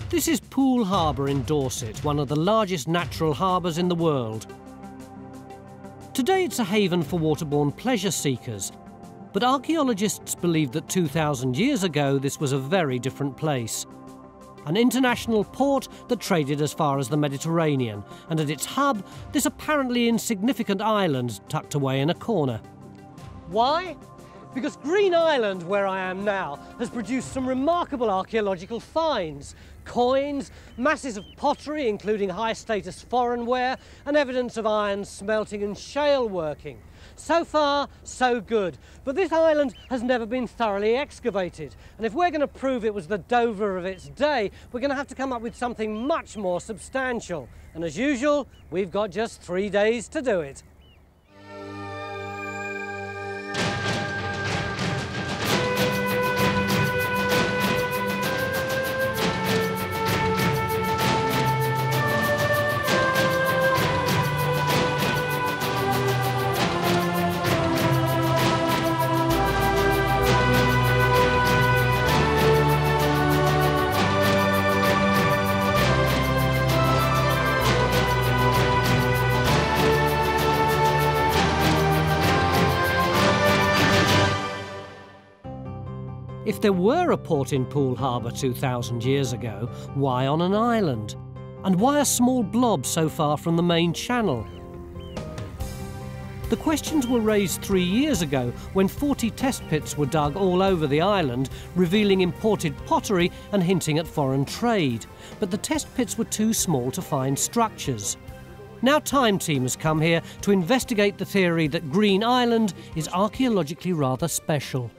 This is Poole Harbor in Dorset, one of the largest natural harbours in the world. Today it's a haven for waterborne pleasure seekers, but archaeologists believe that 2,000 years ago this was a very different place. An international port that traded as far as the Mediterranean, and at its hub, this apparently insignificant island tucked away in a corner. Why? Because Green Island, where I am now, has produced some remarkable archaeological finds. Coins, masses of pottery, including high-status foreign ware, and evidence of iron smelting and shale working. So far, so good. But this island has never been thoroughly excavated. And if we're going to prove it was the Dover of its day, we're going to have to come up with something much more substantial. And as usual, we've got just 3 days to do it. If there were a port in Poole Harbor 2,000 years ago, why on an island? And why a small blob so far from the main channel? The questions were raised 3 years ago when 40 test pits were dug all over the island, revealing imported pottery and hinting at foreign trade. But the test pits were too small to find structures. Now Time Team has come here to investigate the theory that Green Island is archaeologically rather special.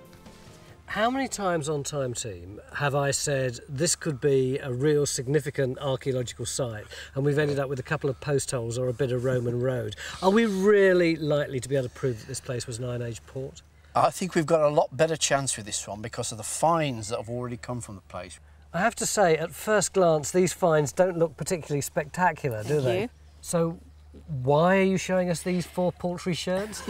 How many times on Time Team have I said this could be a real significant archaeological site, and we've ended up with a couple of post holes or a bit of Roman road? Are we really likely to be able to prove that this place was an Iron Age port? I think we've got a lot better chance with this one because of the finds that have already come from the place. I have to say, at first glance, these finds don't look particularly spectacular, do they? Thank you. So why are you showing us these 4 paltry sherds?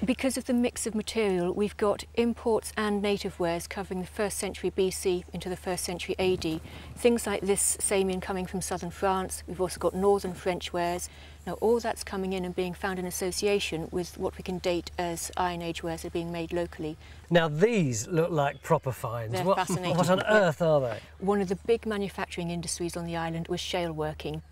Because of the mix of material, we've got imports and native wares covering the 1st century BC into the 1st century AD. Things like this samian coming from southern France. We've also got northern French wares. Now all that's coming in and being found in association with what we can date as Iron Age wares that are being made locally. Now these look like proper finds. They're What fascinating. on earth are they? One of the big manufacturing industries on the island was shale working.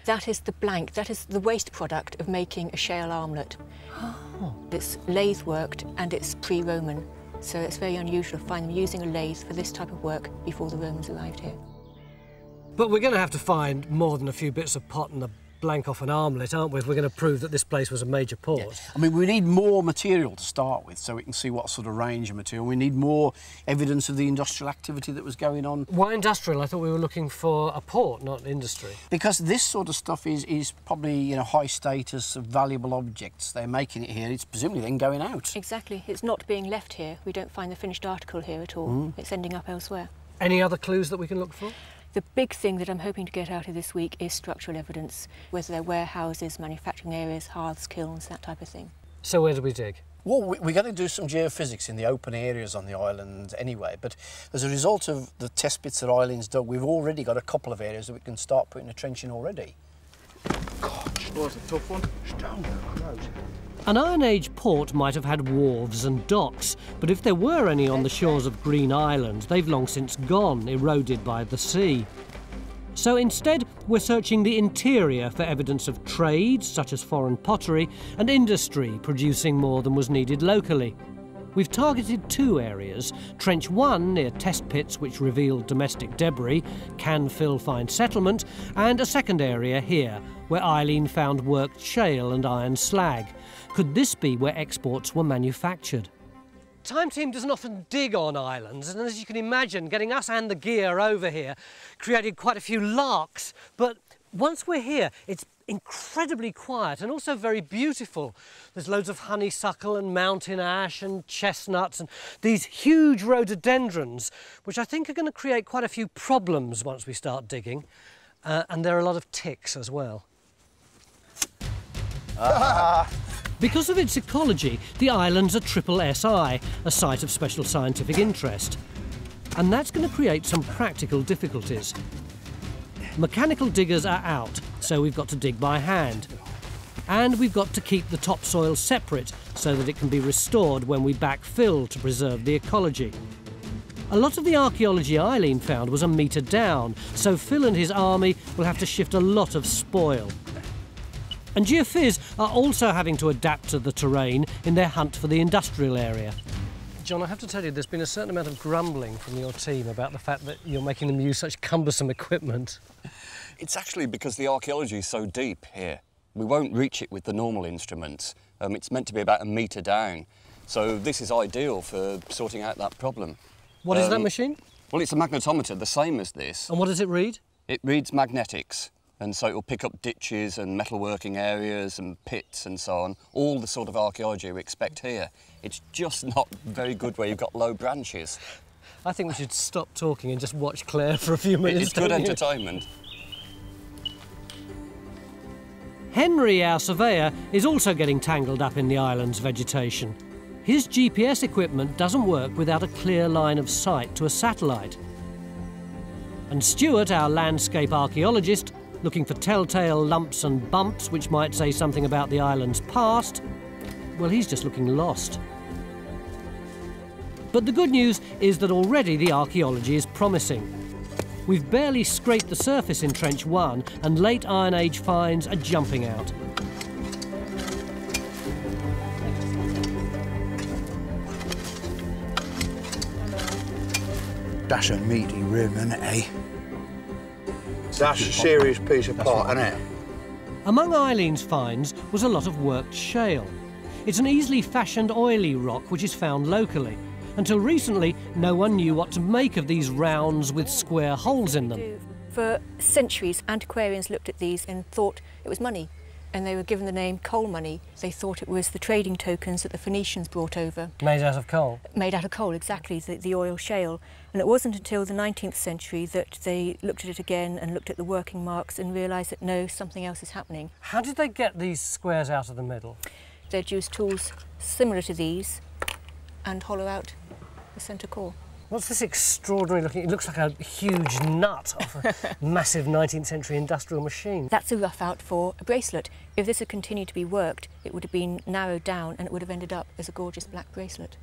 That is the blank, that is the waste product of making a shale armlet. Oh. It's lathe worked and it's pre-Roman, so it's very unusual to find them using a lathe for this type of work before the Romans arrived here. But we're going to have to find more than a few bits of pot and a blank off an armlet, aren't we, if we're going to prove that this place was a major port? Yeah. I mean, we need more material to start with so we can see what sort of range of material. We need more evidence of the industrial activity that was going on. Why industrial? I thought we were looking for a port, not industry. Because this sort of stuff is probably, you know, high status, valuable objects. They're making it here. It's presumably then going out. Exactly. It's not being left here. We don't find the finished article here at all. It's ending up elsewhere. Any other clues that we can look for? The big thing that I'm hoping to get out of this week is structural evidence, whether they're warehouses, manufacturing areas, hearths, kilns, that type of thing. So where do we dig? Well, we're going to do some geophysics in the open areas on the island anyway, but as a result of the test pits that Eileen's dug, we've already got a couple of areas that we can start putting a trench in already. Gosh, that was a tough one. Stone. An Iron Age port might have had wharves and docks, but if there were any on the shores of Green Island, they've long since gone, eroded by the sea. So instead, we're searching the interior for evidence of trade, such as foreign pottery, and industry producing more than was needed locally. We've targeted 2 areas, Trench 1 near test pits which revealed domestic debris, can-fill fine settlement, and a second area here, where Eileen found worked shale and iron slag. Could this be where exports were manufactured? Time Team doesn't often dig on islands, and as you can imagine, getting us and the gear over here created quite a few larks. But once we're here, it's incredibly quiet and also very beautiful. There's loads of honeysuckle and mountain ash and chestnuts and these huge rhododendrons, which I think are going to create quite a few problems once we start digging. And there are a lot of ticks as well. Because of its ecology, the island's a triple SI, a site of special scientific interest. And that's going to create some practical difficulties. Mechanical diggers are out, so we've got to dig by hand. And we've got to keep the topsoil separate so that it can be restored when we backfill to preserve the ecology. A lot of the archaeology Eileen found was a metre down, so Phil and his army will have to shift a lot of spoil. And Geophys are also having to adapt to the terrain in their hunt for the industrial area. John, I have to tell you, there's been a certain amount of grumbling from your team about the fact that you're making them use such cumbersome equipment. It's actually because the archaeology is so deep here. We won't reach it with the normal instruments. It's meant to be about a metre down. So this is ideal for sorting out that problem. What is that machine? Well, it's a magnetometer, the same as this. And what does it read? It reads magnetics. And so it will pick up ditches and metalworking areas and pits and so on, all the sort of archaeology we expect here. It's just not very good where you've got low branches. I think we should stop talking and just watch Claire for a few minutes. It's good entertainment. Henry, our surveyor, is also getting tangled up in the island's vegetation. His GPS equipment doesn't work without a clear line of sight to a satellite. And Stuart, our landscape archaeologist, looking for telltale lumps and bumps which might say something about the island's past, well, he's just looking lost. But the good news is that already the archaeology is promising. We've barely scraped the surface in Trench 1 and late Iron Age finds are jumping out. That's a meaty rim, isn't it, eh? That's a serious piece of pot, isn't it? Among Eileen's finds was a lot of worked shale. It's an easily fashioned oily rock which is found locally. Until recently, no one knew what to make of these rounds with square holes in them. For centuries, antiquarians looked at these and thought it was money, and they were given the name coal money. They thought it was the trading tokens that the Phoenicians brought over. Made out of coal? Made out of coal, exactly, the oil shale. And it wasn't until the 19th century that they looked at it again and looked at the working marks and realised that no, something else is happening. How did they get these squares out of the middle? They'd use tools similar to these and hollow out the centre core. What's this extraordinary looking... It looks like a huge nut off a massive 19th century industrial machine. That's a rough out for a bracelet. If this had continued to be worked, it would have been narrowed down and it would have ended up as a gorgeous black bracelet.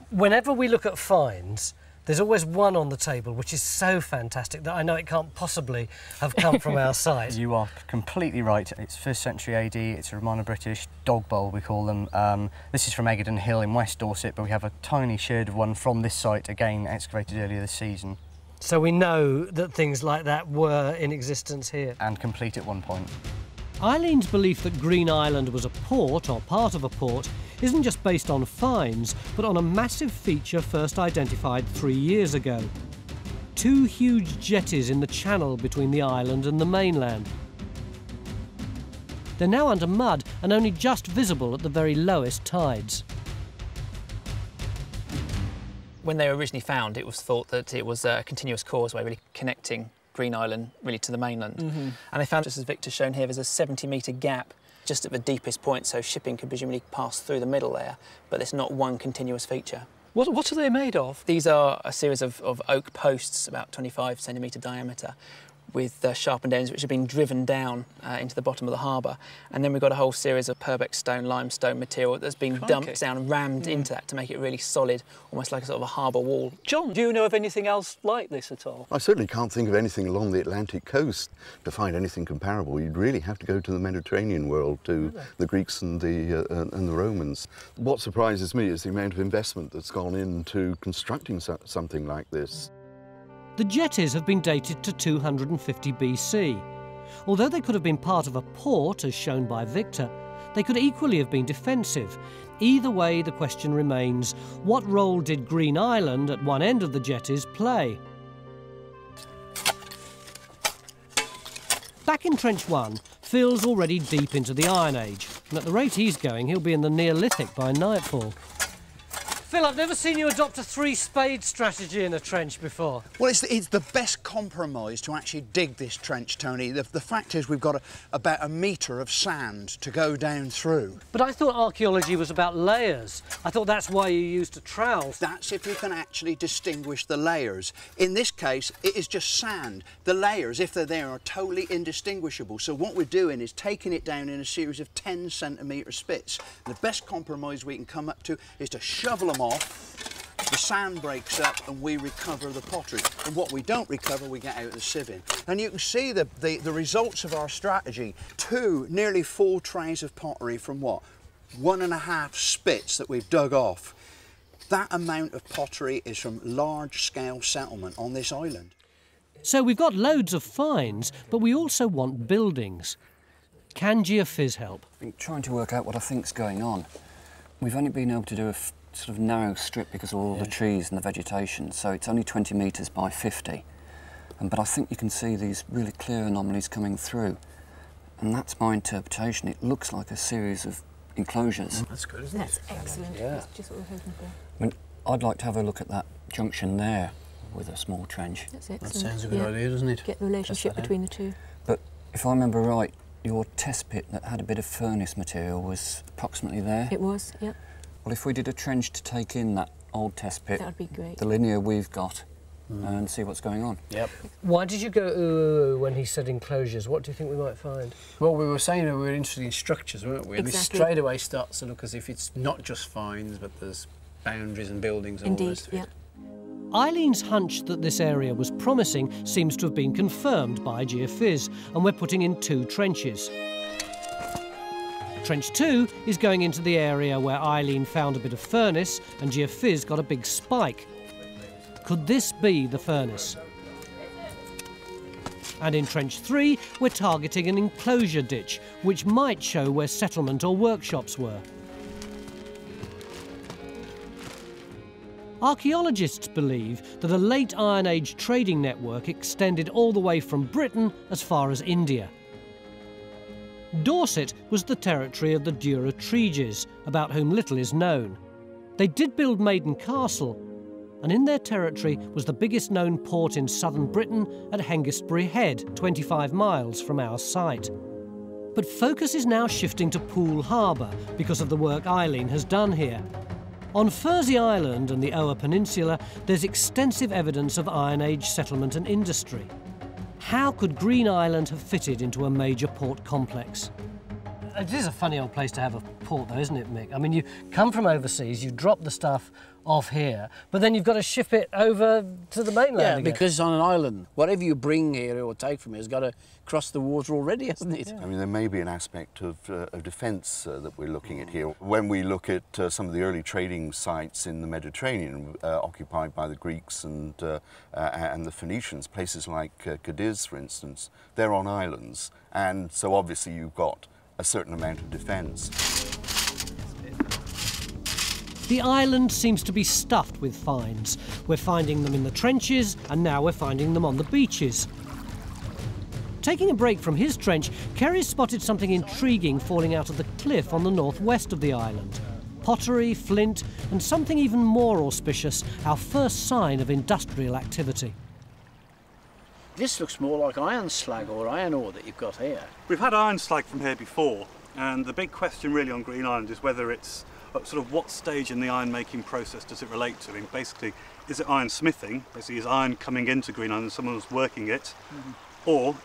Whenever we look at finds, there's always one on the table which is so fantastic that I know it can't possibly have come from our site. You are completely right. It's 1st century AD, it's a Romano-British dog bowl, we call them. This is from Egerton Hill in West Dorset, but we have a tiny sherd of one from this site, again excavated earlier this season. So we know that things like that were in existence here. And complete at one point. Eileen's belief that Green Island was a port, or part of a port, isn't just based on finds, but on a massive feature first identified 3 years ago. 2 huge jetties in the channel between the island and the mainland. They're now under mud and only just visible at the very lowest tides. When they were originally found, it was thought that it was a continuous causeway really connecting Green Island really to the mainland. And they found, just as Victor's shown here, there's a 70-metre gap just at the deepest point, so shipping could presumably pass through the middle there, but it's not one continuous feature. What are they made of? These are a series of oak posts, about 25 centimetre diameter, with sharpened ends which have been driven down into the bottom of the harbour. And then we've got a whole series of Purbeck stone, limestone material that's been dumped down and rammed into that to make it really solid, almost like a sort of a harbour wall. John, do you know of anything else like this at all? I certainly can't think of anything along the Atlantic coast. To find anything comparable, you'd really have to go to the Mediterranean world, to the Greeks and the Romans. What surprises me is the amount of investment that's gone into constructing something like this. The jetties have been dated to 250 BC. Although they could have been part of a port, as shown by Victor, they could equally have been defensive. Either way, the question remains, what role did Green Island, at one end of the jetties, play? Back in Trench 1, Phil's already deep into the Iron Age, and at the rate he's going, he'll be in the Neolithic by nightfall. Phil, I've never seen you adopt a 3-spade strategy in a trench before. Well, it's the best compromise to actually dig this trench, Tony. The fact is we've got about a metre of sand to go down through. But I thought archaeology was about layers. I thought that's why you used a trowel. That's if you can actually distinguish the layers. In this case, it is just sand. The layers, if they're there, are totally indistinguishable. So what we're doing is taking it down in a series of 10-centimetre spits. The best compromise we can come up to is to shovel them off, the sand breaks up and we recover the pottery. And what we don't recover, we get out the sieving. And you can see the results of our strategy. 2 nearly full trays of pottery from what? 1.5 spits that we've dug off. That amount of pottery is from large-scale settlement on this island. So we've got loads of finds, but we also want buildings. Can geophys help? I've been trying to work out what I think's going on. We've only been able to do a sort of narrow strip because of all the trees and the vegetation, so it's only 20 metres by 50. But I think you can see these really clear anomalies coming through. And that's my interpretation. It looks like a series of enclosures. That's good, isn't it? That's excellent. Yeah. That's just what we're hoping for. I mean, I'd like to have a look at that junction there with a small trench. That's excellent. That sounds a good idea, doesn't it? Get the relationship between the two. But if I remember right, your test pit that had a bit of furnace material was approximately there? It was, yep. Well, if we did a trench to take in that old test pit, That would be great. the linear we've got, and see what's going on. Yep. Why did you go ooh when he said enclosures? What do you think we might find? Well, we were saying that we were interested in structures, weren't we? And this Exactly. straight away starts to look as if it's not just finds, but there's boundaries and buildings and all the Indeed, rest of it. yeah. Eileen's hunch that this area was promising seems to have been confirmed by geophys, and we're putting in 2 trenches. Trench 2 is going into the area where Eileen found a bit of furnace and geophys got a big spike. Could this be the furnace? And in Trench 3, we're targeting an enclosure ditch, which might show where settlement or workshops were. Archaeologists believe that a late Iron Age trading network extended all the way from Britain as far as India. Dorset was the territory of the Dura-Treges, about whom little is known. They did build Maiden Castle, and in their territory was the biggest known port in southern Britain at Hengistbury Head, 25 miles from our site. But focus is now shifting to Poole Harbor because of the work Eileen has done here. On Fursey Island and the Ower Peninsula, there's extensive evidence of Iron Age settlement and industry. How could Green Island have fitted into a major port complex? It is a funny old place to have a port, though, isn't it, Mick? I mean, you come from overseas, you drop the stuff off here, but then you've got to ship it over to the mainland Yeah, again. because on an island, whatever you bring here or take from here has got to cross the water already, hasn't it? I mean, there may be an aspect of defence that we're looking at here. When we look at some of the early trading sites in the Mediterranean, occupied by the Greeks and the Phoenicians, places like Cadiz, for instance, they're on islands, and so obviously you've got a certain amount of defence. The island seems to be stuffed with finds. We're finding them in the trenches, and now we're finding them on the beaches. Taking a break from his trench, Kerry's spotted something intriguing falling out of the cliff on the northwest of the island. Pottery, flint, and something even more auspicious, our first sign of industrial activity. This looks more like iron slag or iron ore that you've got here. We've had iron slag from here before, and the big question really on Green Island is whether it's sort of what stage in the iron making process does it relate to? I mean, basically, is it iron smithing? Basically, is iron coming into Green Island and someone's working it? Or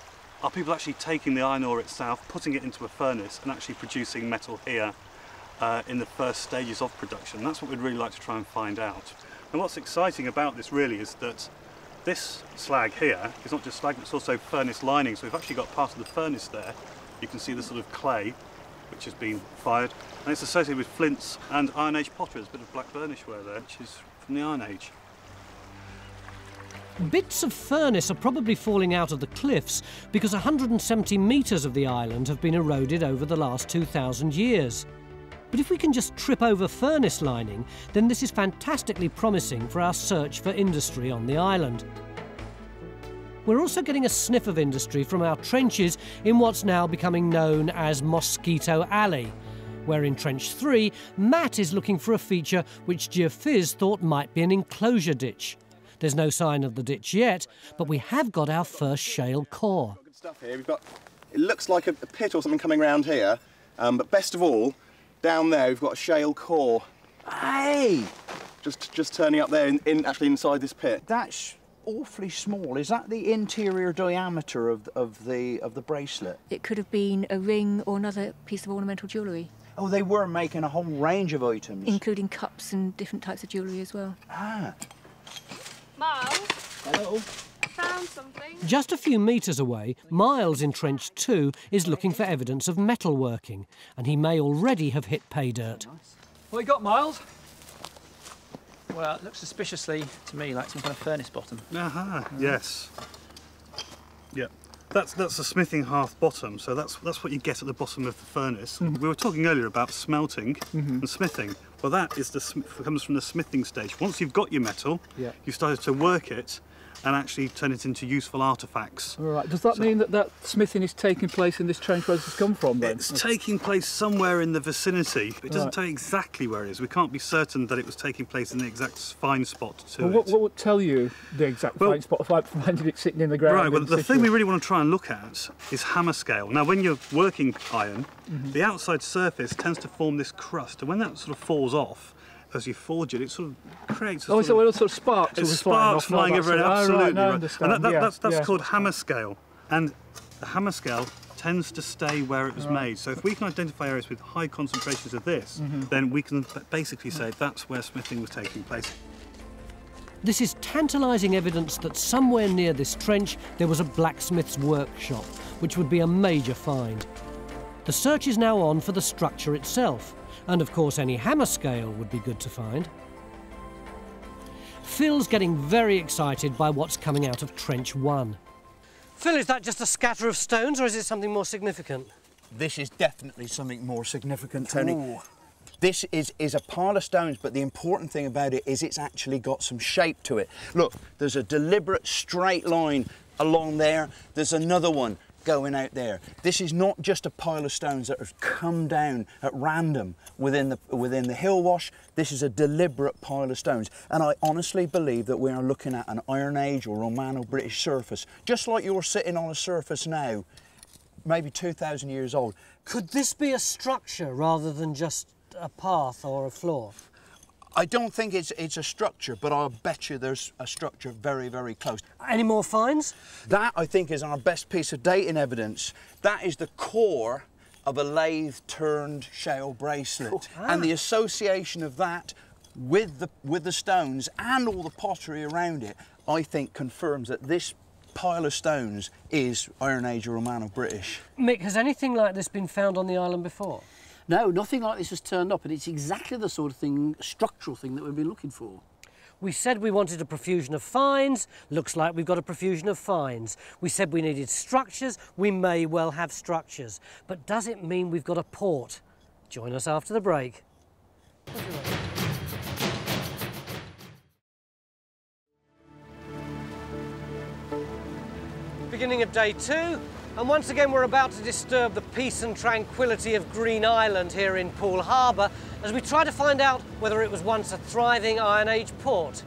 are people actually taking the iron ore itself, putting it into a furnace and actually producing metal here in the first stages of production? That's what we'd really like to try and find out. And what's exciting about this really is that this slag here is not just slag, but it's also furnace lining. So we've actually got part of the furnace there. You can see the sort of clay which has been fired, and it's associated with flints and Iron Age pottery. There's a bit of black burnishware there, which is from the Iron Age. Bits of furnace are probably falling out of the cliffs because 170 metres of the island have been eroded over the last 2,000 years. But if we can just trip over furnace lining, then this is fantastically promising for our search for industry on the island. We're also getting a sniff of industry from our trenches in what's now becoming known as Mosquito Alley. where in Trench 3, Matt is looking for a feature which Geophysics thought might be an enclosure ditch. There's no sign of the ditch yet, but we have got our first shale core. Good stuff here. We've got, it looks like a pit or something coming around here, but best of all, down there we've got a shale core. Hey! Just turning up there, actually inside this pit. That's awfully small. Is that the interior diameter of the bracelet? It could have been a ring or another piece of ornamental jewellery, Oh, they were making a whole range of items. including cups and different types of jewellery as well. Ah. Miles, Hello. I found something. Just a few metres away, Miles in Trench 2 is looking for evidence of metalworking, and he may already have hit pay dirt. What you got, Miles? Well, it looks suspiciously to me like some kind of furnace bottom. Aha, yes. Yep. That's a smithing hearth bottom, so that's what you get at the bottom of the furnace. We were talking earlier about smelting and smithing. Well, that is comes from the smithing stage. Once you've got your metal, you started to work it and actually turn it into useful artefacts. All right. Does that mean that smithing is taking place in this trench where this has come from then? It's taking place somewhere in the vicinity. It doesn't tell you exactly where it is. We can't be certain that it was taking place in the exact fine spot to What would tell you the exact fine spot if I finding it sitting in the ground? Right, well, the thing we really want to try and look at is hammer scale. Now, when you're working iron, the outside surface tends to form this crust, and when that sort of falls off, as you forge it, it sort of creates a so it sort of sparks? It's sparks flying everywhere, absolutely. Right, and that's called hammer scale. And the hammer scale tends to stay where it was made. So if we can identify areas with high concentrations of this, then we can basically say that's where smithing was taking place. This is tantalising evidence that somewhere near this trench there was a blacksmith's workshop, which would be a major find. The search is now on for the structure itself, and of course any hammer scale would be good to find. Phil's getting very excited by what's coming out of Trench 1. Phil, is that just a scatter of stones, or is it something more significant? This is definitely something more significant, Tony. Ooh. This is a pile of stones, but the important thing about it is it's actually got some shape to it. Look, there's a deliberate straight line along there. There's another one going out there. This is not just a pile of stones that have come down at random within the hill wash. This is a deliberate pile of stones, and I honestly believe that we are looking at an Iron Age or Romano-British surface, just like you're sitting on a surface now, maybe 2,000 years old. Could this be a structure rather than just a path or a floor? I don't think it's a structure, but I'll bet you there's a structure very, very close. Any more finds? That, I think, is our best piece of dating evidence. That is the core of a lathe-turned shale bracelet. And the association of that with the stones and all the pottery around it, I think, confirms that this pile of stones is Iron Age or Romano-British. Mick, has anything like this been found on the island before? No, nothing like this has turned up, and it's exactly the sort of thing, structural thing that we've been looking for. We said we wanted a profusion of finds. Looks like we've got a profusion of finds. We said we needed structures. We may well have structures. But does it mean we've got a port? Join us after the break. Beginning of day 2. And once again, we're about to disturb the peace and tranquility of Green Island here in Poole Harbor as we try to find out whether it was once a thriving Iron Age port.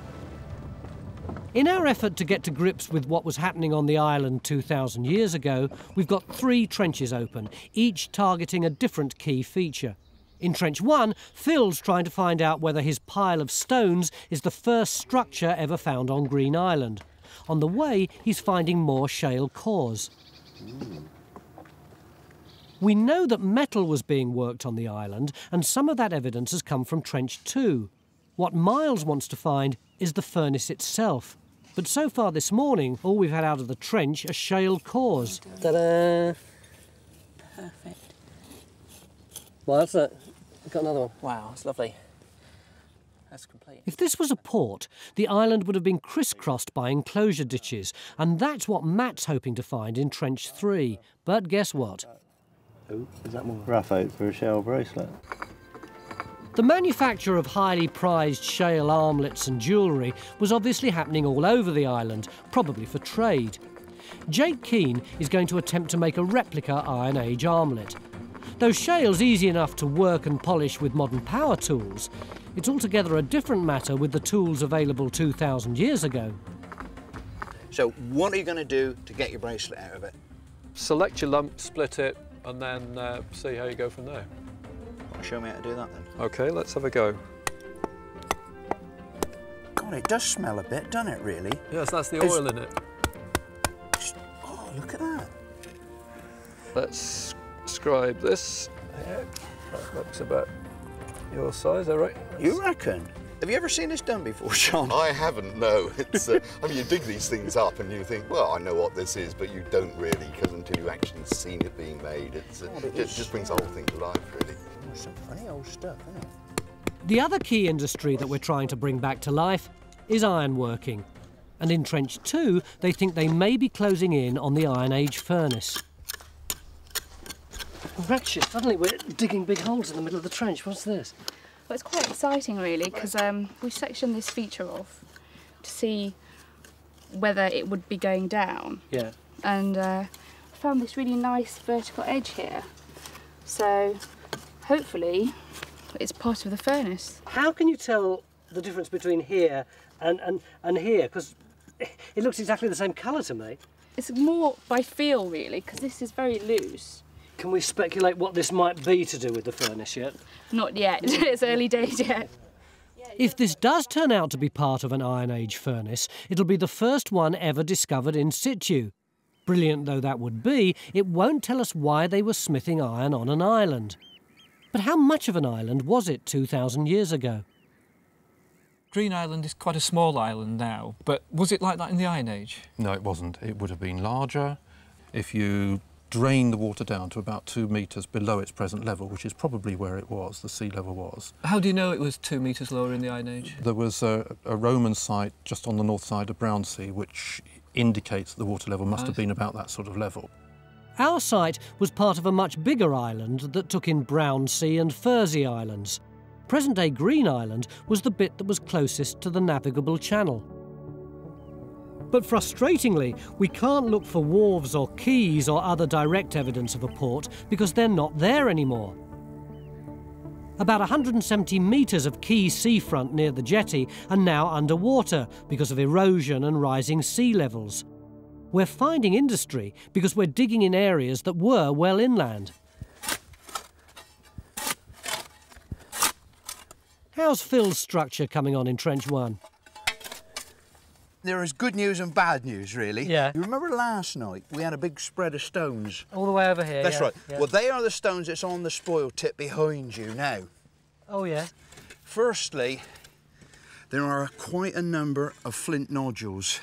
In our effort to get to grips with what was happening on the island 2,000 years ago, we've got 3 trenches open, each targeting a different key feature. In Trench 1, Phil's trying to find out whether his pile of stones is the first structure ever found on Green Island. On the way, he's finding more shale cores. We know that metal was being worked on the island, and some of that evidence has come from Trench 2. What Miles wants to find is the furnace itself. But so far this morning, all we've had out of the trench are shale cores. Ta-da! Perfect. Well, that's it. We've got another one. Wow, that's lovely. That's complete. If this was a port, the island would have been crisscrossed by enclosure ditches, and that's what Matt's hoping to find in Trench 3. But guess what? Oh, is that more graphite for a shale bracelet? The manufacture of highly prized shale armlets and jewellery was obviously happening all over the island, probably for trade. Jake Keane is going to attempt to make a replica Iron Age armlet. Though shale's easy enough to work and polish with modern power tools, it's altogether a different matter with the tools available 2,000 years ago. So what are you going to do to get your bracelet out of it? Select your lump, split it, and then see how you go from there. Well, show me how to do that then. OK, let's have a go. God, it does smell a bit, doesn't it, really? Yes, that's the oil in it. Oh, look at that. Let's scribe this. Yeah, that looks about your size, all right? You reckon? Have you ever seen this done before, Sean? I haven't, no. It's, I mean, you dig these things up and you think, well, I know what this is, but you don't really, because until you've actually seen it being made, it just brings the whole thing to life, really. Oh, some funny old stuff, isn't it? The other key industry that we're trying to bring back to life is ironworking. And in Trench 2, they think they may be closing in on the Iron Age furnace. Wretched, suddenly we're digging big holes in the middle of the trench. What's this? Well, it's quite exciting, really, because we sectioned this feature off to see whether it would be going down. Yeah. And found this really nice vertical edge here. So hopefully it's part of the furnace. How can you tell the difference between here and here? Because it looks exactly the same colour to me. It's more by feel, really, because this is very loose. Can we speculate what this might be to do with the furnace yet? Not yet. It's early days yet. If this does turn out to be part of an Iron Age furnace, it'll be the first one ever discovered in situ. Brilliant though that would be, it won't tell us why they were smithing iron on an island. But how much of an island was it 2,000 years ago? Green Island is quite a small island now, but was it like that in the Iron Age? No, it wasn't. It would have been larger. If you drain the water down to about 2 metres below its present level, which is probably where it was, the sea level was. How do you know it was 2 metres lower in the Iron Age? There was a Roman site just on the north side of Brownsea, which indicates the water level must have been about that sort of level. Our site was part of a much bigger island that took in Brownsea and Fursey Islands. Present-day Green Island was the bit that was closest to the navigable channel. But frustratingly, we can't look for wharves or quays or other direct evidence of a port because they're not there anymore. About 170 metres of quay seafront near the jetty are now underwater because of erosion and rising sea levels. We're finding industry because we're digging in areas that were well inland. How's Phil's structure coming on in Trench 1? There is good news and bad news, really. Yeah. You remember last night we had a big spread of stones? All the way over here, That's yeah, right. yeah. Well, they are the stones that's on the spoil tip behind you now. Oh, yeah? Firstly, there are quite a number of flint nodules.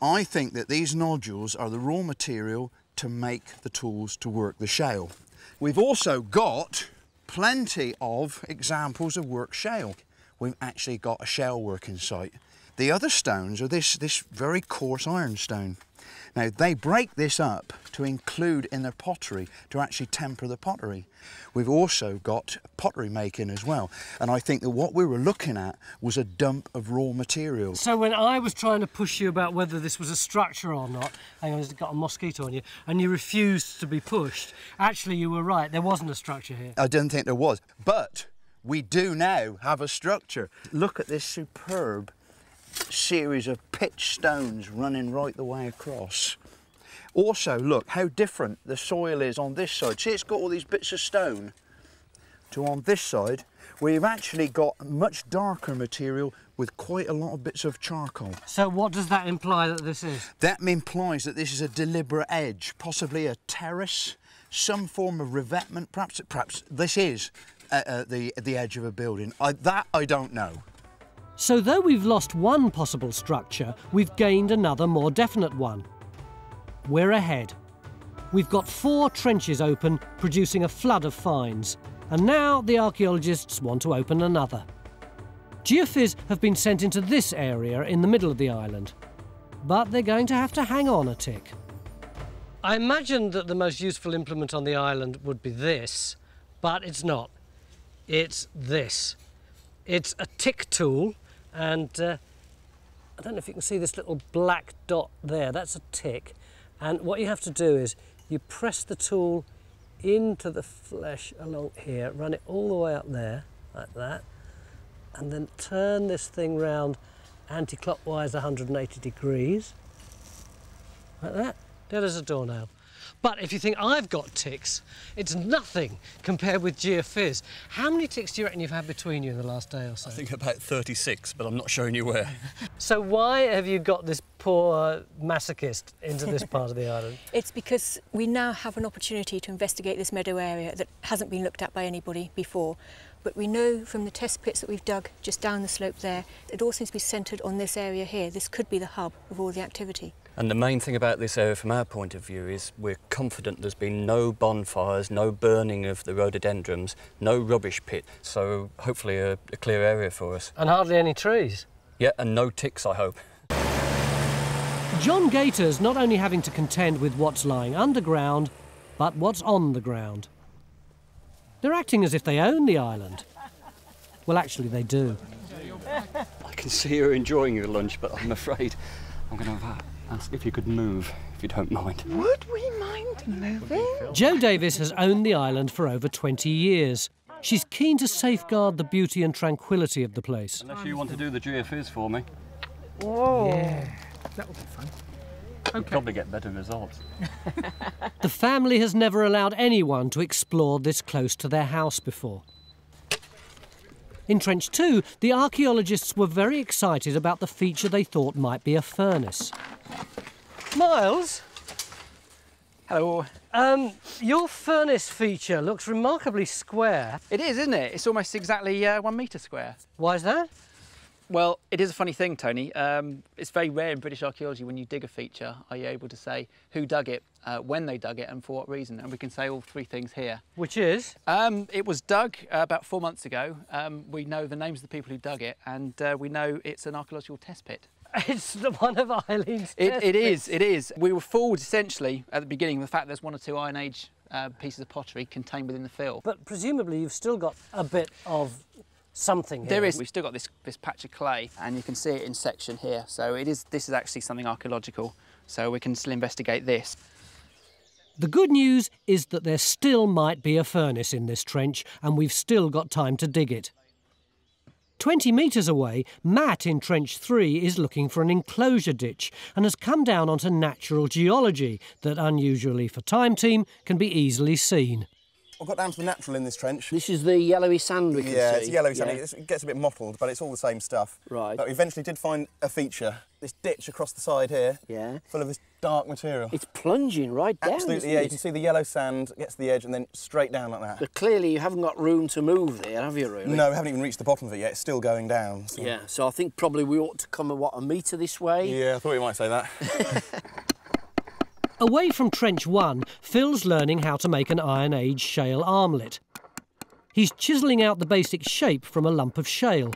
I think that these nodules are the raw material to make the tools to work the shale. We've also got plenty of examples of worked shale. We've actually got a shale working site. The other stones are this very coarse ironstone. Now, they break this up to include in their pottery, to actually temper the pottery. We've also got pottery making as well. And I think that what we were looking at was a dump of raw material. So when I was trying to push you about whether this was a structure or not, hang on, I've got a mosquito on you, and you refused to be pushed, actually you were right, there wasn't a structure here. I didn't think there was, but we do now have a structure. Look at this superb series of pitch stones running right the way across. Also, look how different the soil is on this side. See, it's got all these bits of stone to on this side, where you've actually got much darker material with quite a lot of bits of charcoal. So what does that imply that this is? That implies that this is a deliberate edge, possibly a terrace, some form of revetment. Perhaps this is the edge of a building. That I don't know. So though we've lost one possible structure, we've gained another more definite one. We're ahead. We've got 4 trenches open, producing a flood of finds, and now the archaeologists want to open another. Geophys have been sent into this area in the middle of the island, but they're going to have to hang on a tick. I imagined that the most useful implement on the island would be this, but it's not. It's this. It's a tick tool, and I don't know if you can see this little black dot there, that's a tick. And what you have to do is you press the tool into the flesh along here, run it all the way up there, like that, and then turn this thing round anti-clockwise 180 degrees, like that, dead as a doornail. But if you think I've got ticks, it's nothing compared with geophys. How many ticks do you reckon you've had between you in the last day or so? I think about 36, but I'm not showing you where. So why have you got this poor masochist into this part of the island? It's because we now have an opportunity to investigate this meadow area that hasn't been looked at by anybody before. But we know from the test pits that we've dug just down the slope there, it all seems to be centred on this area here. This could be the hub of all the activity. And the main thing about this area from our point of view is we're confident there's been no bonfires, no burning of the rhododendrons, no rubbish pit, so hopefully a clear area for us. And hardly any trees. Yeah, and no ticks, I hope. John Gator's not only having to contend with what's lying underground, but what's on the ground. They're acting as if they own the island. Well, actually, they do. I can see you're enjoying your lunch, but I'm afraid I'm going to ask if you could move, if you don't mind. Would we mind moving? Jo Davis has owned the island for over 20 years. She's keen to safeguard the beauty and tranquility of the place. Unless you want to do the geophys for me. Whoa. Yeah, that would be fun. We'll probably get better results. The family has never allowed anyone to explore this close to their house before. In Trench 2, the archaeologists were very excited about the feature they thought might be a furnace. Miles? Hello. Your furnace feature looks remarkably square. It is, isn't it? It's almost exactly 1 metre square. Why is that? Well, it is a funny thing, Tony. It's very rare in British archaeology when you dig a feature, are you able to say who dug it, when they dug it and for what reason? And we can say all three things here. Which is? It was dug about 4 months ago. We know the names of the people who dug it, and we know it's an archaeological test pit. It's one of Eileen's test It pits. is. We were fooled essentially at the beginning with the fact there's 1 or 2 Iron Age pieces of pottery contained within the fill. But presumably you've still got a bit of something here. There is. We've still got this patch of clay, and you can see it in section here. So this is actually something archaeological. So we can still investigate this. The good news is that there still might be a furnace in this trench, and we've still got time to dig it. 20 metres away, Matt in Trench 3 is looking for an enclosure ditch and has come down onto natural geology that, unusually for Time Team, can be easily seen. I've got down to the natural in this trench. This is the yellowy sand we can see. Yeah, it's yellowy sand. Yeah. It gets a bit mottled, but it's all the same stuff. Right. But we eventually did find a feature. This ditch across the side here, yeah, full of this dark material. It's plunging right down. Absolutely, yeah. You can see the yellow sand gets to the edge and then straight down like that. But clearly you haven't got room to move there, have you, really? No, we haven't even reached the bottom of it yet. It's still going down. So. Yeah, so I think probably we ought to come, what, a metre this way? Yeah, I thought you might say that. Away from Trench 1, Phil's learning how to make an Iron Age shale armlet. He's chiselling out the basic shape from a lump of shale.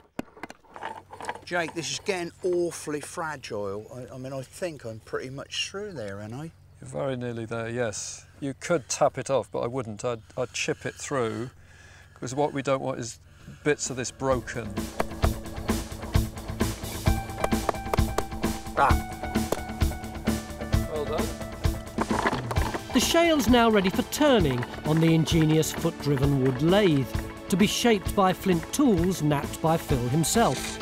Jake, this is getting awfully fragile. I mean, I think I'm pretty much through there, aren't I? You're very nearly there, yes. You could tap it off, but I wouldn't. I'd chip it through, because what we don't want is bits of this broken. Well done. The shale's now ready for turning on the ingenious foot-driven wood lathe, to be shaped by flint tools napped by Phil himself.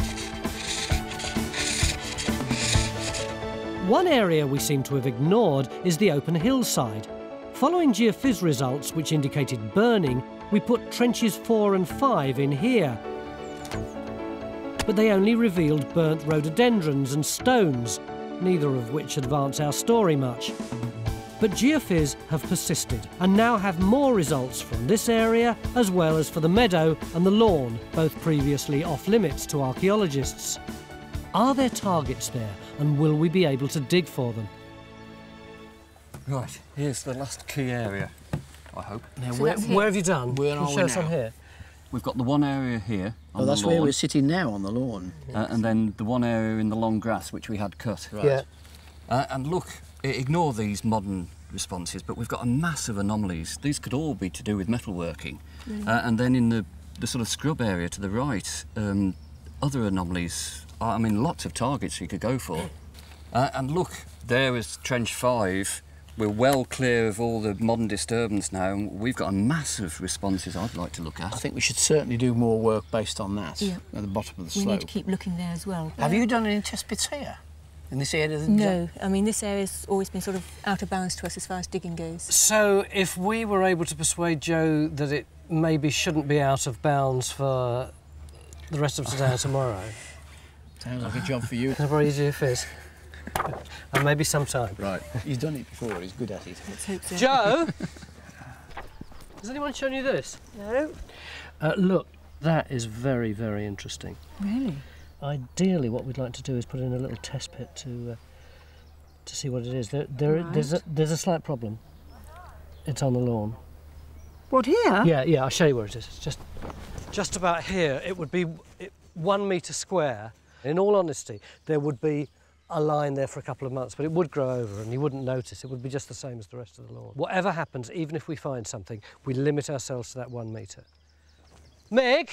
One area we seem to have ignored is the open hillside. Following geophys results which indicated burning, we put trenches 4 and 5 in here. But they only revealed burnt rhododendrons and stones, neither of which advance our story much. But geophys have persisted and now have more results from this area as well as for the meadow and the lawn, both previously off limits to archaeologists. Are there targets there, and will we be able to dig for them? Right, here's the last key area, I hope. Now, So where have you done? Where Can are you we show us on now? here? We've got the one area here on Oh, that's the where lawn, we're sitting now, on the lawn. and then the one area in the long grass which we had cut. Right. Yeah. And look, ignore these modern responses, but we've got a mass of anomalies. These could all be to do with metalworking. And then in the sort of scrub area to the right, other anomalies. I mean, lots of targets we could go for. And look, there is Trench 5, We're well clear of all the modern disturbance now, and we've got a massive responses I'd like to look at. I think we should certainly do more work based on that Yeah. at the bottom of the We slope. need to keep looking there as well. Have you done any test pits here? In this area? No, I mean this area's always been sort of out of bounds to us as far as digging goes. So if we were able to persuade Joe that it maybe shouldn't be out of bounds for the rest of today and tomorrow... Sounds like a job for you. Can I borrow your fizz? And maybe sometime. Right. He's done it before, he's good at it. Let's hope so. Joe! Has anyone shown you this? No. Look, that is very, very interesting. Really? Ideally, what we'd like to do is put in a little test pit to see what it is. There's a slight problem. It's on the lawn. What, here? Yeah, I'll show you where it is. It's just about here. It would be 1 metre square. In all honesty, there would be a line there for a couple of months, but it would grow over and you wouldn't notice. It would be just the same as the rest of the lawn. Whatever happens, even if we find something, we limit ourselves to that 1 metre. Meg?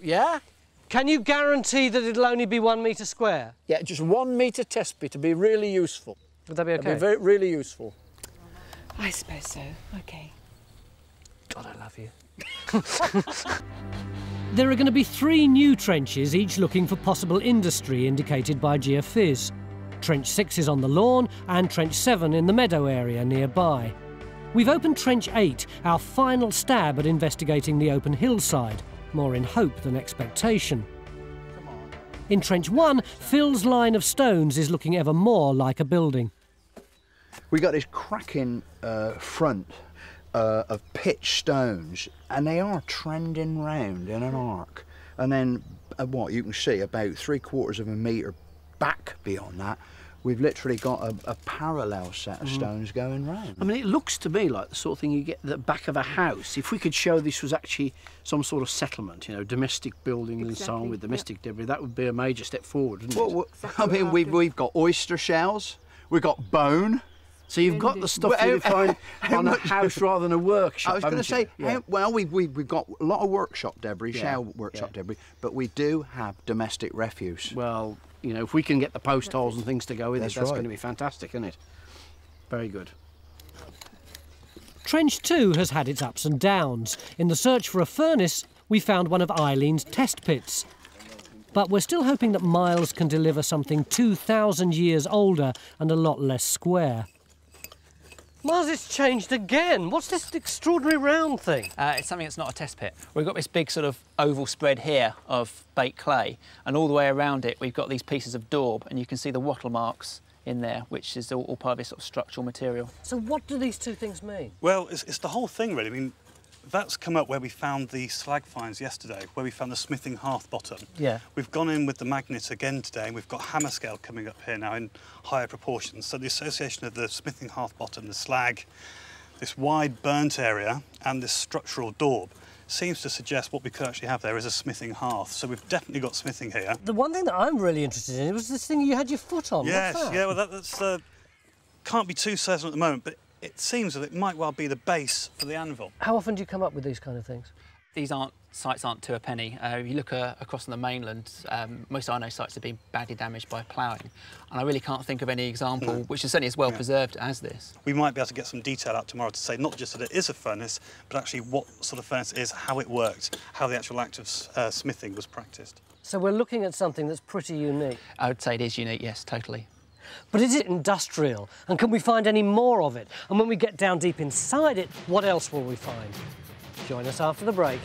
Yeah? Can you guarantee that it'll only be 1 metre square? Yeah, just 1 metre test pit would be really useful. Would that be okay? That'd be really useful. I suppose so. OK. God, I love you. There are going to be 3 new trenches, each looking for possible industry indicated by geophys. Trench 6 is on the lawn and Trench 7 in the meadow area nearby. We've opened Trench 8, our final stab at investigating the open hillside, more in hope than expectation. In Trench 1, Phil's line of stones is looking ever more like a building. We got this cracking front of pitch stones, and they are trending round in an arc. And then, what you can see, about 3/4 of a metre back beyond that, we've literally got a parallel set of stones going round. I mean, it looks to me like the sort of thing you get at the back of a house. If we could show this was actually some sort of settlement, you know, domestic buildings and so on with domestic debris, that would be a major step forward, wouldn't it? Well, I mean, we've got oyster shells, we've got bone. So you've got the stuff you'd find on a house rather than a workshop. I was going to say, yeah. well, we've got a lot of workshop debris, shale workshop debris, but we do have domestic refuse. Well, you know, if we can get the post holes and things to go with that's right. going to be fantastic, isn't it? Very good. Trench 2 has had its ups and downs. In the search for a furnace, we found one of Eileen's test pits. But we're still hoping that Miles can deliver something 2,000 years older and a lot less square. Miles, it's changed again. What's this extraordinary round thing? It's something that's not a test pit. We've got this big sort of oval spread here of baked clay, and all the way around it we've got these pieces of daub, and you can see the wattle marks in there, which is all part of this sort of structural material. So what do these 2 things mean? Well, it's the whole thing, really. I mean, that's come up where we found the slag finds yesterday, where we found the smithing hearth bottom. Yeah. We've gone in with the magnet again today, and we've got hammer scale coming up here now in higher proportions. So the association of the smithing hearth bottom, the slag, this wide burnt area, and this structural daub seems to suggest what we could actually have there is a smithing hearth. So we've definitely got smithing here. The one thing that I'm really interested in was this thing you had your foot on. Yes, What's that? yeah, well that's can't be too certain at the moment, but it seems that it might well be the base for the anvil. How often do you come up with these kind of things? These sites aren't to a penny. If you look across on the mainland, most Iron Age sites have been badly damaged by ploughing, and I really can't think of any example which is certainly as well preserved as this. We might be able to get some detail out tomorrow to say not just that it is a furnace, but actually what sort of furnace it is, how it worked, how the actual act of smithing was practised. So we're looking at something that's pretty unique. I would say it is unique, yes, totally. But is it industrial? And can we find any more of it? And when we get down deep inside it, what else will we find? Join us after the break.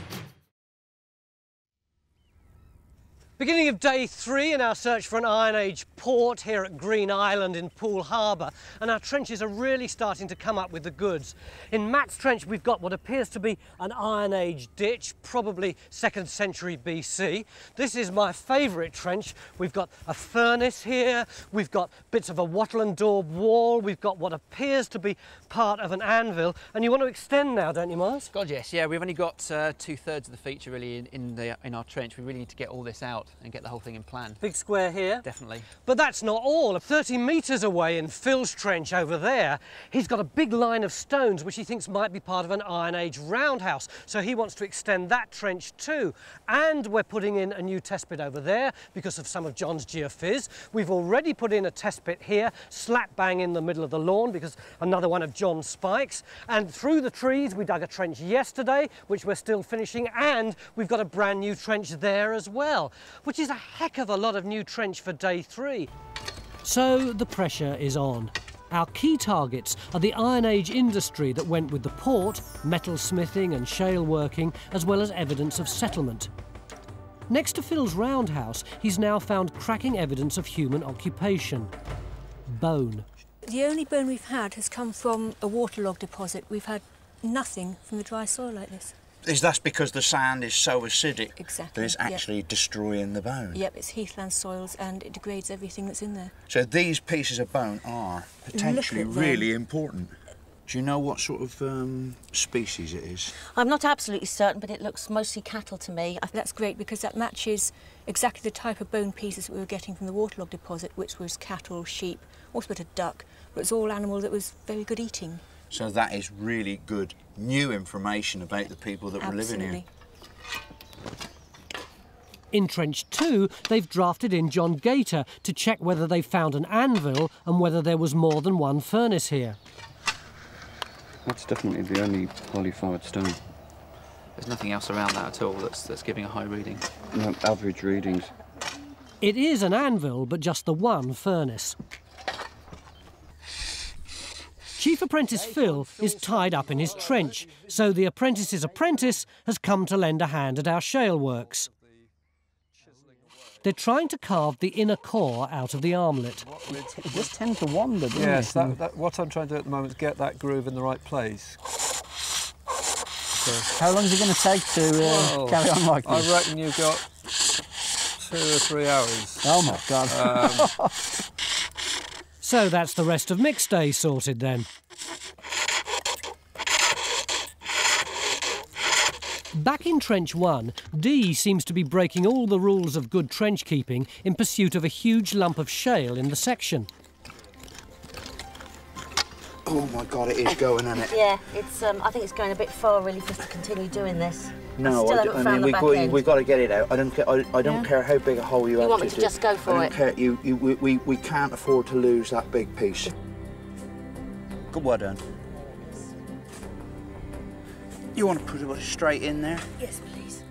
Beginning of day 3 in our search for an Iron Age port here at Green Island in Poole Harbor, and our trenches are really starting to come up with the goods. In Matt's trench we've got what appears to be an Iron Age ditch, probably 2nd century BC. This is my favourite trench. We've got a furnace here, we've got bits of a wattle and daub wall, we've got what appears to be part of an anvil, and you want to extend now, don't you, Miles? God, yes, yeah, we've only got 2/3 of the feature really in our trench. We really need to get all this out. and get the whole thing in plan. Big square here. Definitely. But that's not all. 30 metres away in Phil's trench over there, he's got a big line of stones which he thinks might be part of an Iron Age roundhouse. So he wants to extend that trench too. And we're putting in a new test pit over there because of some of John's geophys. We've already put in a test pit here, slap bang in the middle of the lawn, because another one of John's spikes. And through the trees, we dug a trench yesterday, which we're still finishing, and we've got a brand new trench there as well, which is a heck of a lot of new trench for day 3. So the pressure is on. Our key targets are the Iron Age industry that went with the port, metal smithing and shale working, as well as evidence of settlement. Next to Phil's roundhouse, he's now found cracking evidence of human occupation. Bone. The only bone we've had has come from a waterlogged deposit. We've had nothing from the dry soil like this. Is that because the sand is so acidic Exactly, that it's actually destroying the bone? Yep, it's heathland soils and it degrades everything that's in there. So these pieces of bone are potentially really important. Do you know what sort of species it is? I'm not absolutely certain, but it looks mostly cattle to me. That's great because that matches exactly the type of bone pieces that we were getting from the waterlogged deposit, which was cattle, sheep, also a bit of duck, but it's all animal that was very good eating. So that is really good new information about the people that were living here. In Trench 2, they've drafted in John Gator to check whether they've found an anvil and whether there was more than one furnace here. That's definitely the only polyfired stone. There's nothing else around that at all that's giving a high reading. No, average readings. It is an anvil, but just the one furnace. Chief Apprentice Phil is tied up in his trench, so the apprentice's apprentice has come to lend a hand at our shale works. They're trying to carve the inner core out of the armlet. It just tend to wander, doesn't it? Yes, what I'm trying to do at the moment is get that groove in the right place. So, how long is it going to take to carry on like this? I reckon you've got 2 or 3 hours. Oh my God. So that's the rest of mixed day sorted then. Back in Trench 1, Dee seems to be breaking all the rules of good trench keeping in pursuit of a huge lump of shale in the section. Oh my God, it is going, isn't it? Yeah, it's. I think it's going a bit far really for us to continue doing this. No, I mean we've got to get it out. I don't care. I don't care how big a hole you have to do. You want me to just go for it? I don't care. We can't afford to lose that big piece. Good work done. You want to put it straight in there? Yes, please.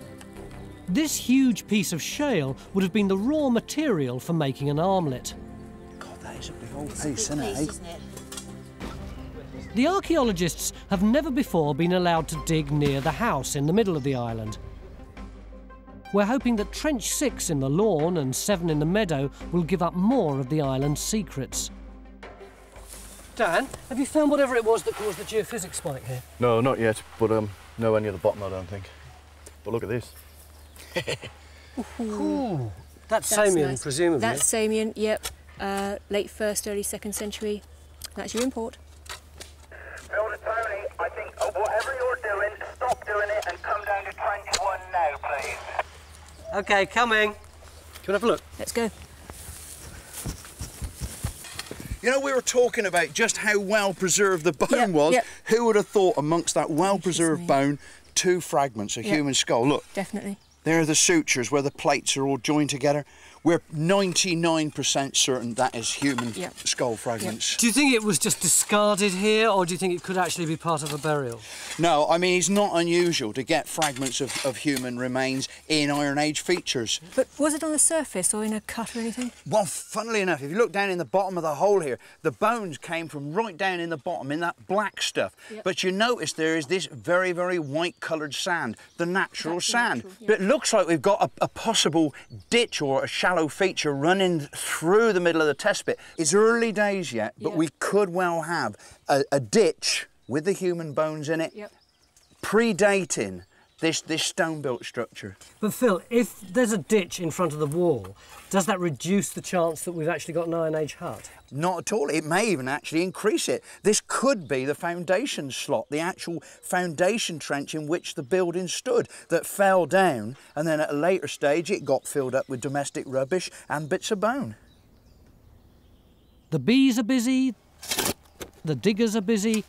This huge piece of shale would have been the raw material for making an armlet. God, that is a big old piece, isn't it? The archaeologists have never before been allowed to dig near the house in the middle of the island. We're hoping that Trench 6 in the lawn and 7 in the meadow will give up more of the island's secrets. Dan, have you found whatever it was that caused the geophysics spike here? No, not yet, but nowhere near the bottom, I don't think. But look at this. Ooh, that's Samian, nice. Presumably. That's Samian, yep. Late 1st, early 2nd century. That's your import. Builder Tony, I think whatever you're doing, stop doing it and come down to Trench 1 now, please. OK, coming. Do you want to have a look? Let's go. You know, we were talking about just how well preserved the bone was. Yep. Who would have thought amongst that well preserved bone, 2 fragments, a human skull? Look. Definitely. There are the sutures where the plates are all joined together. We're 99% certain that is human skull fragments. Do you think it was just discarded here, or do you think it could actually be part of a burial? No, I mean, it's not unusual to get fragments of human remains in Iron Age features. But was it on the surface or in a cut or anything? Well, funnily enough, if you look down in the bottom of the hole here, the bones came from right down in the bottom, in that black stuff. Yep. But you notice there is this very, very white-coloured sand, the natural sand. But it looks like we've got a possible ditch or a shallow feature running through the middle of the test pit. It's early days yet, but we could well have a ditch with the human bones in it, predating this stone-built structure. But Phil, if there's a ditch in front of the wall, does that reduce the chance that we've actually got an Iron Age hut? Not at all. It may even actually increase it. This could be the foundation slot, the actual foundation trench in which the building stood that fell down, and then at a later stage it got filled up with domestic rubbish and bits of bone. The bees are busy, the diggers are busy.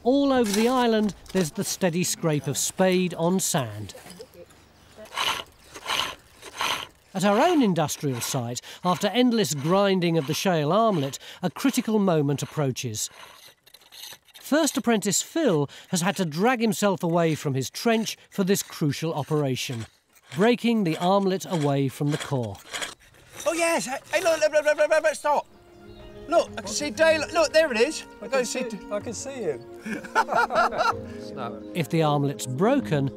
All over the island, there's the steady scrape of spade on sand. At our own industrial site, after endless grinding of the shale armlet, a critical moment approaches. First apprentice Phil has had to drag himself away from his trench for this crucial operation, breaking the armlet away from the core. Oh yes! Hey, look, stop! Look, I can see daylight. Look, there it is. I can see you. If the armlet's broken,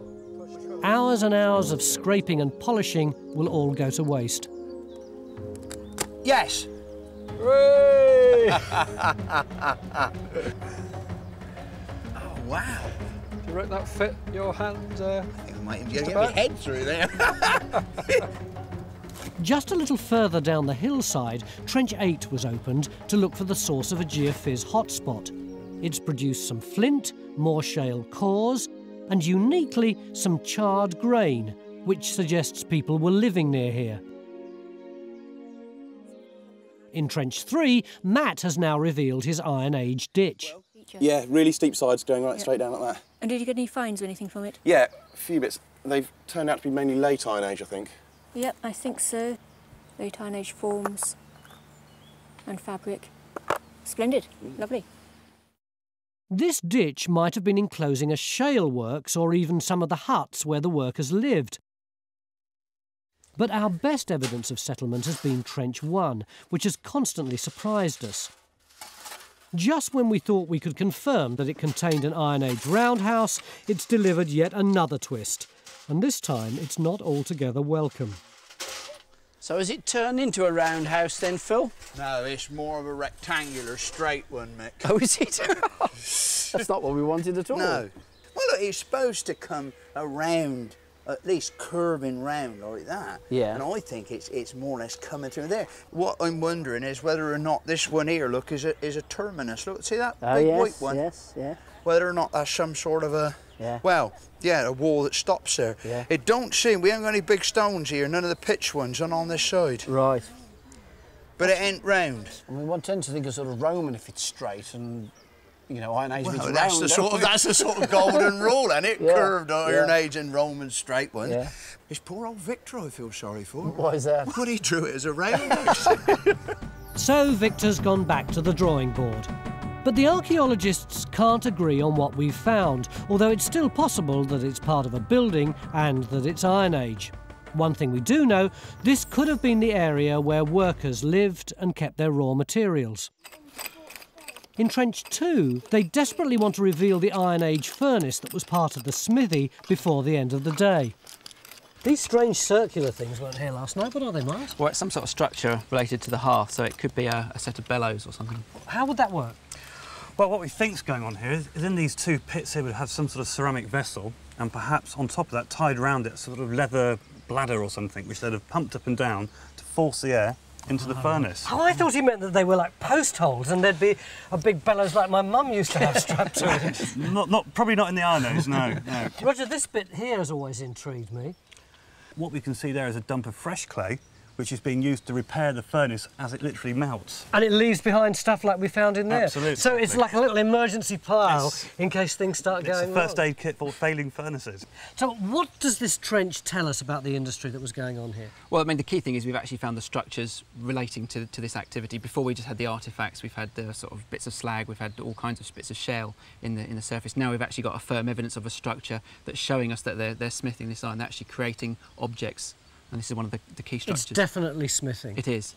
hours and hours of scraping and polishing will all go to waste. Yes. Hooray! Oh wow! Do you reckon that fit your hand? I think I might even get my head through there. Just a little further down the hillside, Trench 8 was opened to look for the source of a geophys hotspot. It's produced some flint, more shale cores, and uniquely some charred grain, which suggests people were living near here. In Trench 3, Matt has now revealed his Iron Age ditch. Yeah, really steep sides going right straight down like that. And did you get any finds or anything from it? Yeah, a few bits. They've turned out to be mainly late Iron Age, I think. Yep, I think so. Late Iron Age forms and fabric. Splendid, lovely. This ditch might have been enclosing a shale works or even some of the huts where the workers lived. But our best evidence of settlement has been Trench 1, which has constantly surprised us. Just when we thought we could confirm that it contained an Iron Age roundhouse, it's delivered yet another twist. And this time it's not altogether welcome. So has it turned into a roundhouse then, Phil? No, it's more of a rectangular, straight one, Mick. Oh, is it? That's not what we wanted at all. No. Well, look, it's supposed to come around, at least curving round like that. Yeah. And I think it's more or less coming through there. What I'm wondering is whether or not this one here, look, is a terminus. Look, see that big white one? Yes, yeah. Whether or not that's some sort of a, well, yeah, a wall that stops there. Yeah. It don't seem, we haven't got any big stones here, none of the pitch ones on this side. Right. But it ain't round. I mean, one tends to think of sort of Roman if it's straight and, you know, Iron Age means round. That's the sort of golden rule, isn't it? Yeah, Curved Iron Age and Roman straight ones. Yeah. It's poor old Victor I feel sorry for. Why is that? Well, he drew it as a roundhouse. So Victor's gone back to the drawing board. But the archaeologists can't agree on what we've found, although it's still possible that it's part of a building and that it's Iron Age. One thing we do know, this could have been the area where workers lived and kept their raw materials. In Trench 2, they desperately want to reveal the Iron Age furnace that was part of the smithy before the end of the day. These strange circular things weren't here last night. What are they, Miles? Well, it's some sort of structure related to the hearth, so it could be a set of bellows or something. How would that work? Well, what we think's going on here is in these two pits here we have some sort of ceramic vessel, and perhaps on top of that, tied around it, sort of leather bladder or something, which they'd have pumped up and down to force the air into the furnace. Oh, I thought he meant that they were like post holes and there'd be a big bellows like my mum used to have strapped to it. Probably not in the Iron Age, no. Roger, this bit here has always intrigued me. What we can see there is a dump of fresh clay, which is being used to repair the furnace as it literally melts. And it leaves behind stuff like we found in there. Absolutely. So it's like a little emergency pile in case things start going wrong. It's a first aid kit for failing furnaces. So what does this trench tell us about the industry that was going on here? Well, I mean, the key thing is we've actually found the structures relating to this activity. Before we just had the artefacts, we've had the sort of bits of slag, we've had all kinds of bits of shale in the surface. Now we've actually got a firm evidence of a structure that's showing us that they're smithing this iron, they're actually creating objects. And this is one of the key structures. It's definitely smithing. It is.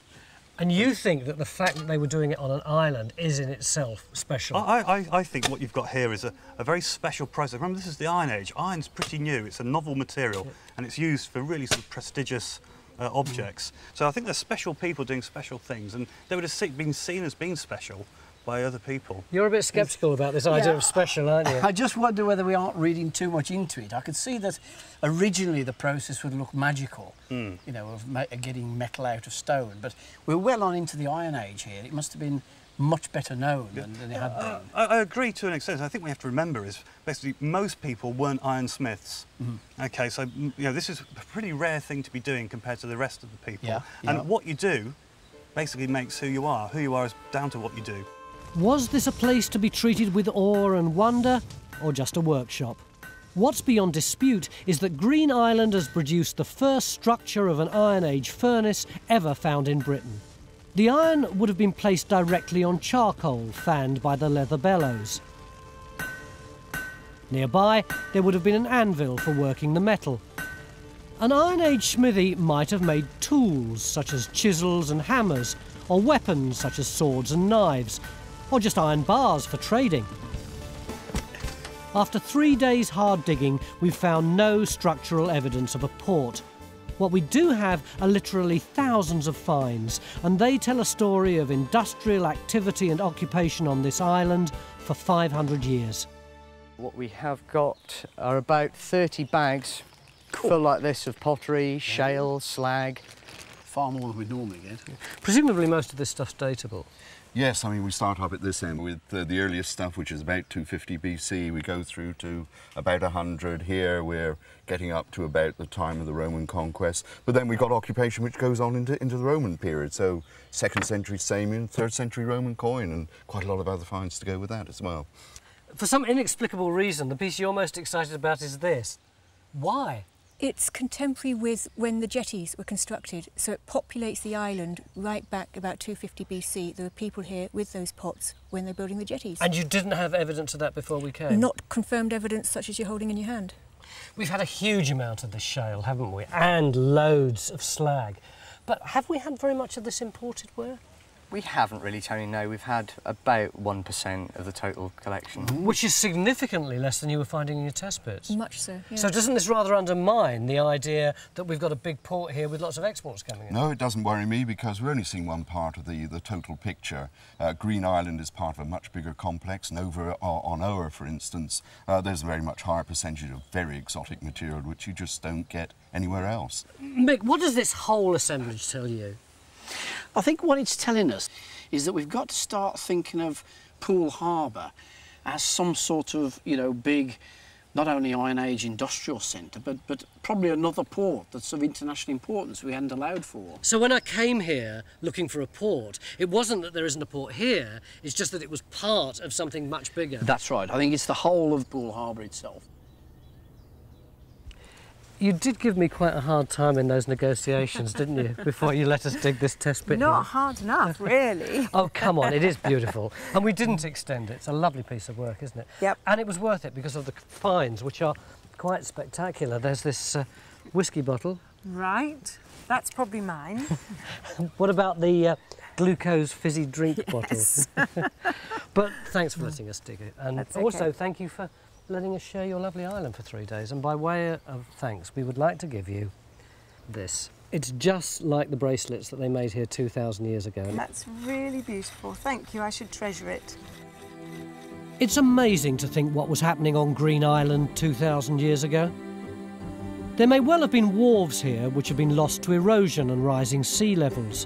And you think that the fact that they were doing it on an island is in itself special? I think what you've got here is a very special process. Remember, this is the Iron Age. Iron's pretty new. It's a novel material, and it's used for really sort of prestigious objects. So I think there's special people doing special things, and they would have been seen as being special by other people. You're a bit sceptical about this idea of special, aren't you? I just wonder whether we aren't reading too much into it. I could see that originally the process would look magical, you know, of getting metal out of stone, but we're well on into the Iron Age here. It must have been much better known than it had been. I agree to an extent. I think we have to remember is basically most people weren't ironsmiths. Okay, so you know, this is a pretty rare thing to be doing compared to the rest of the people. And what you do basically makes who you are. Who you are is down to what you do. Was this a place to be treated with awe and wonder, or just a workshop? What's beyond dispute is that Green Island has produced the first structure of an Iron Age furnace ever found in Britain. The iron would have been placed directly on charcoal, fanned by the leather bellows. Nearby, there would have been an anvil for working the metal. An Iron Age smithy might have made tools, such as chisels and hammers, or weapons, such as swords and knives, or just iron bars for trading. After 3 days hard digging, we've found no structural evidence of a port. What we do have are literally thousands of finds, and they tell a story of industrial activity and occupation on this island for 500 years. What we have got are about 30 bags full like this of pottery, shale, slag. Far more than we normally get. Presumably most of this stuff's datable. Yes, I mean, we start up at this end with the earliest stuff, which is about 250 BC. We go through to about 100. Here we're getting up to about the time of the Roman conquest. But then we've got occupation which goes on into the Roman period. So 2nd century Samian, 3rd century Roman coin, and quite a lot of other finds to go with that as well. For some inexplicable reason, the piece you're most excited about is this. Why? It's contemporary with when the jetties were constructed, so it populates the island right back about 250 BC. There were people here with those pots when they're building the jetties. And you didn't have evidence of that before we came? Not confirmed evidence such as you're holding in your hand. We've had a huge amount of this shale, haven't we? And loads of slag. But have we had very much of this imported ware? We haven't really, Tony, no. We've had about 1% of the total collection. Which is significantly less than you were finding in your test pits. Much so, yeah. So doesn't this rather undermine the idea that we've got a big port here with lots of exports coming in? No, it doesn't worry me because we're only seeing one part of the total picture. Green Island is part of a much bigger complex, and over on Ower, for instance, there's a very much higher percentage of very exotic material which you just don't get anywhere else. Mick, what does this whole assemblage tell you? I think what it's telling us is that we've got to start thinking of Poole Harbor as some sort of, you know, big, not only Iron Age industrial centre, but probably another port that's of international importance we hadn't allowed for. So when I came here looking for a port, it wasn't that there isn't a port here, it's just that it was part of something much bigger. That's right. I think it's the whole of Poole Harbor itself. You did give me quite a hard time in those negotiations, didn't you, before you let us dig this test pit? Not hard enough, really. Oh, come on, it is beautiful. And we didn't extend it. It's a lovely piece of work, isn't it? Yep. And it was worth it because of the finds, which are quite spectacular. There's this whiskey bottle. Right. That's probably mine. What about the glucose fizzy drink Yes. bottle? But thanks for letting us dig it. And That's also, okay. thank you for letting us share your lovely island for 3 days. And by way of thanks, we would like to give you this. It's just like the bracelets that they made here 2,000 years ago. That's really beautiful. Thank you. I should treasure it. It's amazing to think what was happening on Green Island 2,000 years ago. There may well have been wharves here which have been lost to erosion and rising sea levels.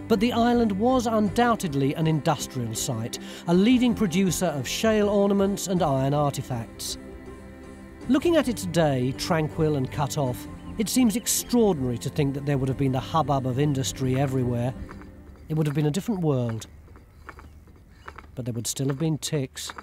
But the island was undoubtedly an industrial site, a leading producer of shale ornaments and iron artefacts. Looking at it today, tranquil and cut off, it seems extraordinary to think that there would have been the hubbub of industry everywhere. It would have been a different world. But there would still have been ticks.